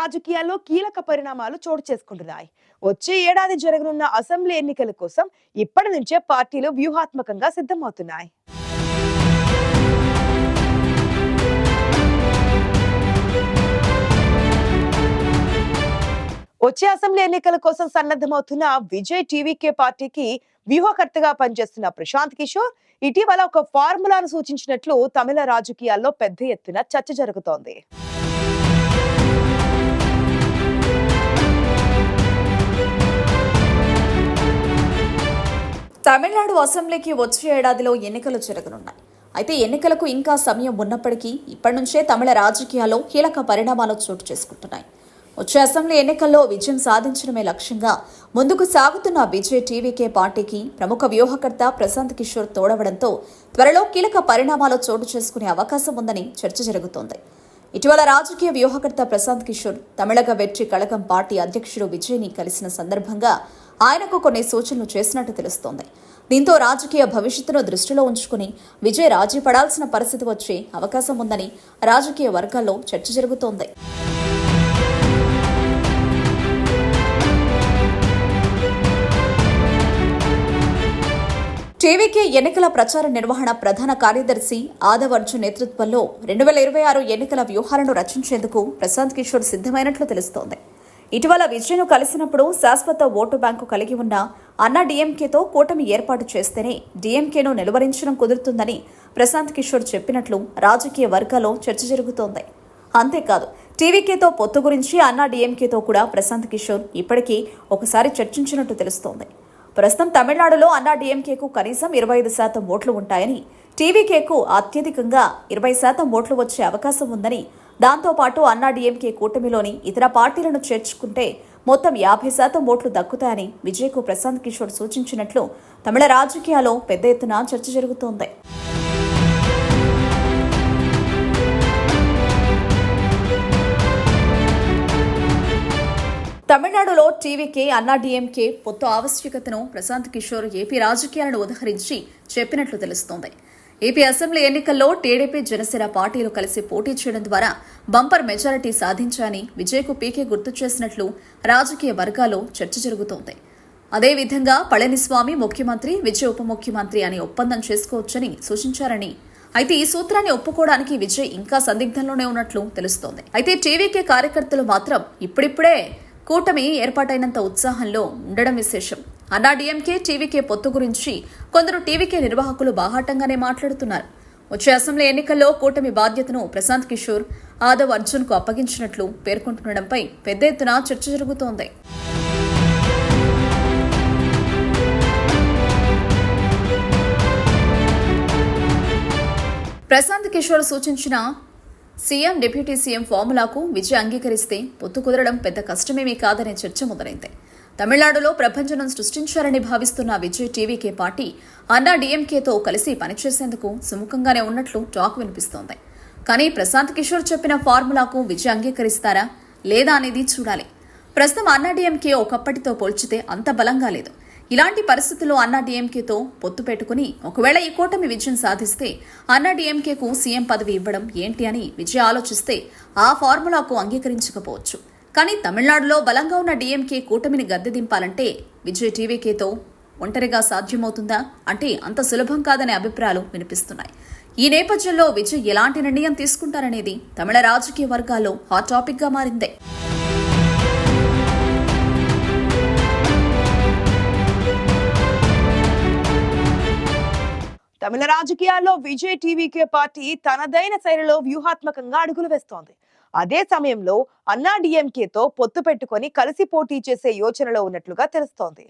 రాజకీయాల్లో కీలక పరిణామాలు చోటు చేసుకుంటున్నాయి. వచ్చే ఏడాది జరగనున్న అసెంబ్లీ ఎన్నికల కోసం ఇప్పటి నుంచే పార్టీలు వ్యూహాత్మకంగా సిద్ధమవుతున్నాయి. వచ్చే అసెంబ్లీ ఎన్నికల కోసం సన్నద్ధమవుతున్న విజయ్ టీవీకే పార్టీకి వ్యూహకర్తగా పనిచేస్తున్న ప్రశాంత్ కిషోర్ ఇటీవల ఒక ఫార్ములాను సూచించినట్లు తమిళ రాజకీయాల్లో పెద్ద ఎత్తున చర్చ జరుగుతోంది. తమిళనాడు అసెంబ్లీకి వచ్చే ఏడాదిలో ఎన్నికలు జరగనున్నాయి. అయితే ఎన్నికలకు ఇంకా సమయం ఉన్నప్పటికీ ఇప్పటి నుంచే తమిళ రాజకీయాల్లో కీలక పరిణామాలు చోటు చేసుకుంటున్నాయి. వచ్చే అసెంబ్లీ ఎన్నికల్లో విజయం సాధించడమే లక్ష్యంగా ముందుకు సాగుతున్న విజయ్ టీవీకే పార్టీకి ప్రముఖ వ్యూహకర్త ప్రశాంత్ కిషోర్ తోడవడంతో త్వరలో కీలక పరిణామాలు చోటు చేసుకునే అవకాశం ఉందని చర్చ జరుగుతోంది. ఇటీవల రాజకీయ వ్యూహకర్త ప్రశాంత్ కిషోర్ తమిళగ వెట్రి కళగం పార్టీ అధ్యక్షుడు విజయ్ని కలిసిన సందర్భంగా ఆయనకు కొన్ని సూచనలు చేసినట్టు తెలుస్తోంది. దీంతో రాజకీయ భవిష్యత్తును దృష్టిలో ఉంచుకుని విజయ్ రాజీ పడాల్సిన పరిస్థితి వచ్చే అవకాశం ఉందని రాజకీయ వర్గాల్లో చర్చ జరుగుతోంది. టీవీకే ఎన్నికల ప్రచార నిర్వహణ ప్రధాన కార్యదర్శి ఆదవ్ అర్జున్ నేతృత్వంలో 2026 ఎన్నికల వ్యూహాలను రచించేందుకు ప్రశాంత్ కిషోర్ సిద్ధమైనట్లు తెలుస్తోంది. ఇటీవల విజయ్ను కలిసినప్పుడు శాశ్వత ఓటు బ్యాంకు కలిగి ఉన్న అన్నా డీఎంకేతో కూటమి ఏర్పాటు చేస్తేనే డీఎంకేను నిలువరించడం కుదురుతుందని ప్రశాంత్ కిషోర్ చెప్పినట్లు రాజకీయ వర్గాల్లో చర్చ జరుగుతోంది. అంతేకాదు, టీవీకేతో పొత్తు గురించి అన్నా డీఎంకేతో కూడా ప్రశాంత్ కిషోర్ ఇప్పటికీ ఒకసారి చర్చించినట్టు తెలుస్తోంది. ప్రస్తుతం తమిళనాడులో అన్నా డీఎంకేకు కనీసం 25% ఓట్లు ఉంటాయని, టీవీకేకు అత్యధికంగా 20% ఓట్లు వచ్చే అవకాశం ఉందని, దాంతోపాటు అన్నా డీఎంకే కూటమిలోని ఇతర పార్టీలను చేర్చుకుంటే మొత్తం 50% ఓట్లు దక్కుతాయని విజయ్కు ప్రశాంత్ కిషోర్ సూచించినట్లు తమిళ రాజకీయాల్లో పెద్ద ఎత్తున చర్చ జరుగుతోంది. తమిళనాడులో టీవీకే అన్నా డీఎంకే పొత్తు ఆవశ్యకతను ప్రశాంత్ కిషోర్ ఏపీ రాజకీయాలను ఉదహరించి చెప్పినట్లు తెలుస్తోంది. ఏపీ అసెంబ్లీ ఎన్నికల్లో టీడీపీ జనసేన పార్టీలు కలిసి పోటీ చేయడం ద్వారా బంపర్ మెజారిటీ సాధించాలని విజయ్కు పీకే గుర్తు చేసినట్లు రాజకీయ వర్గాల్లో చర్చ జరుగుతోంది. అదేవిధంగా పళనిస్వామి ముఖ్యమంత్రి, విజయ్ ఉప ముఖ్యమంత్రి అని ఒప్పందం చేసుకోవచ్చని సూచించారని, అయితే ఈ సూత్రాన్ని ఒప్పుకోవడానికి విజయ్ ఇంకా సందిగ్ధంలోనే ఉన్నట్లు తెలుస్తోంది. అయితే టీవీకే కార్యకర్తలు మాత్రం ఇప్పుడిప్పుడే కూటమి ఏర్పాటైనంత ఉత్సాహంలో ఉండడం విశేషం. అన్నా డీఎంకే టీవీకే పొత్తు గురించి కొందరు టీవీకే నిర్వాహకులు బాహాటంగానే మాట్లాడుతున్నారు. వచ్చే అసెంబ్లీ ఎన్నికల్లో కూటమి బాధ్యతను ప్రశాంత్ కిషోర్ ఆదవ్ అర్జున్ కు అప్పగించినట్లు పేర్కొంటుండడంపై పెద్ద ఎత్తున చర్చ జరుగుతోంది. ప్రశాంత్ కిషోర్ సూచించిన సీఎం డిప్యూటీ సీఎం ఫార్ములాకు విజయ్ అంగీకరిస్తే పొత్తు కుదరడం పెద్ద కష్టమేమీ కాదనే చర్చ మొదలైంది. తమిళనాడులో ప్రపంచం సృష్టించారని భావిస్తున్న విజయ్ టీవీకే పార్టీ అన్నా డీఎంకేతో కలిసి పనిచేసేందుకు సుముఖంగానే ఉన్నట్లు టాక్ వినిపిస్తోంది. కానీ ప్రశాంత్ కిషోర్ చెప్పిన ఫార్ములాకు విజయ్ అంగీకరిస్తారా లేదా అనేది చూడాలి. ప్రస్తుతం అన్నా డీఎంకే ఒకప్పటితో పోల్చితే అంత బలంగా లేదు. ఇలాంటి పరిస్థితుల్లో అన్నా డీఎంకేతో పొత్తు పెట్టుకుని ఒకవేళ ఈ కూటమి విజయం సాధిస్తే అన్నా డీఎంకేకు సీఎం పదవి ఇవ్వడం ఏంటి అని విజయ్ ఆలోచిస్తే ఆ ఫార్ములాకు అంగీకరించకపోవచ్చు. కానీ తమిళనాడులో బలంగా ఉన్న డీఎంకే కూటమిని గద్దె దింపాలంటే విజయ్ టీవీకేతో ఒంటరిగా సాధ్యమవుతుందా అంటే అంత సులభం కాదనే అభిప్రాయాలు వినిపిస్తున్నాయి. ఈ నేపథ్యంలో విజయ్ ఎలాంటి నిర్ణయం తీసుకుంటారనేది తమిళ రాజకీయ వర్గాల్లో హాట్ టాపిక్ గా మారింది. తమిళ రాజకీయాల్లో విజయ్ టీవీకే పార్టీ తనదైన శైలిలో వ్యూహాత్మకంగా అడుగులు వేస్తోంది. అదే సమయంలో అన్నా డీఎంకేతో పొత్తు పెట్టుకుని కలిసి పోటీ చేసే యోచనలో ఉన్నట్లుగా తెలుస్తోంది.